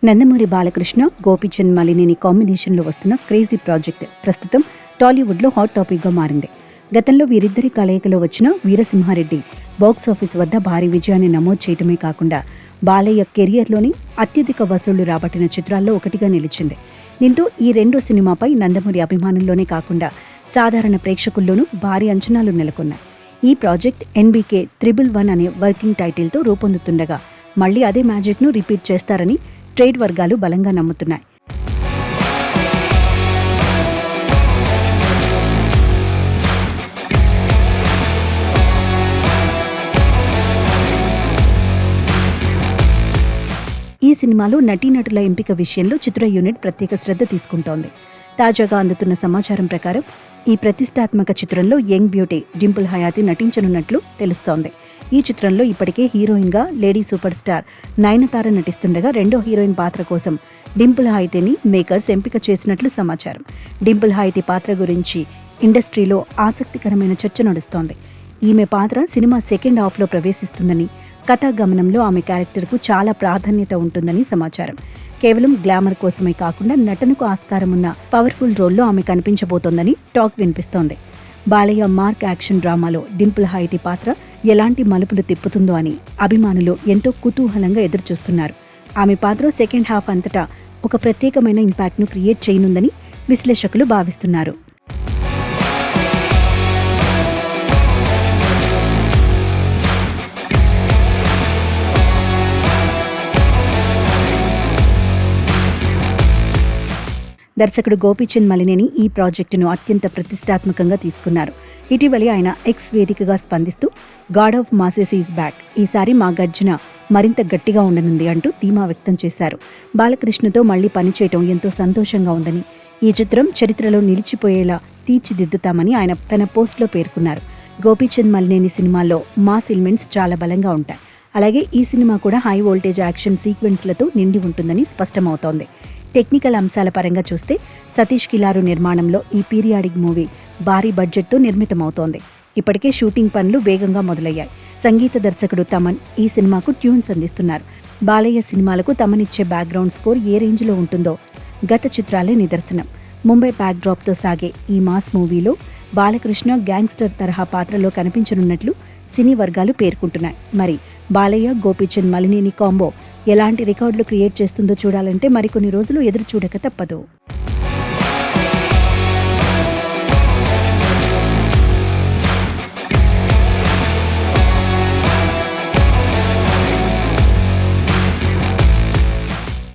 నందమూరి బాలకృష్ణ, గోపీచంద్ మలినేని కాంబినేషన్లో వస్తున్న crazy project ప్రస్తుతం టాలీవుడ్లో హాట్ టాపిక్గా మారింది. గతంలో వీరిద్దరి కలయికలో వచ్చిన వీరసింహారెడ్డి బాక్సాఫీస్ వద్ద భారీ విజయాన్ని నమోదు చేయటమే కాకుండా బాలయ్య కెరియర్లోని అత్యధిక వసూళ్లు రాబట్టిన చిత్రాల్లో ఒకటిగా నిలిచింది. దీంతో ఈ రెండో సినిమాపై నందమూరి అభిమానుల్లోనే కాకుండా సాధారణ ప్రేక్షకుల్లోనూ భారీ అంచనాలు నెలకొన్నాయి. ఈ ప్రాజెక్ట్ NBK 111 అనే వర్కింగ్ టైటిల్తో రూపొందుతుండగా మళ్లీ అదే మ్యాజిక్ను రిపీట్ చేస్తారని ట్రేడ్ వర్గాలు బలంగా నమ్ముతున్నాయి. ఈ సినిమాలో నటీనటుల ఎంపిక విషయంలో చిత్ర యూనిట్ ప్రత్యేక శ్రద్ధ తీసుకుంటోంది. తాజాగా అందుతున్న సమాచారం ప్రకారం ఈ ప్రతిష్టాత్మక చిత్రంలో యంగ్ బ్యూటీ డింపుల్ హయాతి నటించనున్నట్లు తెలుస్తోంది. ఈ చిత్రంలో ఇప్పటికే హీరోయిన్గా లేడీ సూపర్ స్టార్ నయనతార నటిస్తుండగా రెండో హీరోయిన్ పాత్ర కోసం డింపుల్ హయాతిని మేకర్స్ ఎంపిక చేసినట్లు సమాచారం. డింపుల్ హయాతి పాత్ర గురించి ఇండస్ట్రీలో ఆసక్తికరమైన చర్చ నడుస్తోంది. ఈమె పాత్ర సినిమా సెకండ్ హాఫ్లో ప్రవేశిస్తుందని, కథా గమనంలో ఆమె క్యారెక్టర్కు చాలా ప్రాధాన్యత ఉంటుందని సమాచారం. కేవలం గ్లామర్ కోసమే కాకుండా నటనకు ఆస్కారం ఉన్న పవర్ఫుల్ రోల్లో ఆమె కనిపించబోతోందని టాక్ వినిపిస్తోంది. బాలయ్య మార్క్ యాక్షన్ డ్రామాలో డింపుల్ హయాతి పాత్ర ఎలాంటి మలుపులు తిప్పుతుందో అని అభిమానులు ఎంతో కుతూహలంగా ఎదురుచూస్తున్నారు. ఆమె పాత్ర సెకండ్ హాఫ్ అంతటా ఒక ప్రత్యేకమైన ఇంపాక్ట్ను క్రియేట్ చేయనుందని విశ్లేషకులు భావిస్తున్నారు. దర్శకుడు గోపీచంద్ మలినేని ఈ ప్రాజెక్టును అత్యంత ప్రతిష్టాత్మకంగా తీసుకున్నారు. ఇటీవలి ఆయన ఎక్స్ వేదికగా స్పందిస్తూ God of masses is back, ఈసారి మా గర్జన మరింత గట్టిగా ఉండనుంది అంటూ ధీమా వ్యక్తం చేశారు. బాలకృష్ణతో మళ్లీ పనిచేయటం ఎంతో సంతోషంగా ఉందని, ఈ చిత్రం చరిత్రలో నిలిచిపోయేలా తీర్చిదిద్దుతామని ఆయన తన పోస్ట్లో పేర్కొన్నారు. గోపీచంద్ మలినేని సినిమాల్లో మాస్ ఎలిమెంట్స్ చాలా బలంగా ఉంటాయి. అలాగే ఈ సినిమా కూడా హై వోల్టేజ్ యాక్షన్ సీక్వెన్స్లతో నిండి ఉంటుందని స్పష్టమవుతోంది. టెక్నికల్ అంశాల పరంగా చూస్తే సతీష్ కిలారు నిర్మాణంలో ఈ పీరియాడిక్ మూవీ భారీ బడ్జెట్తో నిర్మితమవుతోంది. ఇప్పటికే షూటింగ్ పనులు వేగంగా మొదలయ్యాయి. సంగీత దర్శకుడు తమన్ ఈ సినిమాకు ట్యూన్స్ అందిస్తున్నారు. బాలయ్య సినిమాలకు తమనిచ్చే బ్యాక్గ్రౌండ్ స్కోర్ ఏ రేంజ్లో ఉంటుందో గత చిత్రాలే నిదర్శనం. ముంబై బ్యాక్డ్రాప్తో సాగే ఈ మాస్ మూవీలో బాలకృష్ణ గ్యాంగ్స్టర్ తరహా పాత్రలో కనిపించనున్నట్లు సినీ వర్గాలు పేర్కొంటున్నాయి. మరి బాలయ్య, గోపీచంద్ మలినేని కాంబో ఎలాంటి రికార్డులు క్రియేట్ చేస్తుందో చూడాలంటే మరికొన్ని రోజులు ఎదురు చూడక తప్పదు.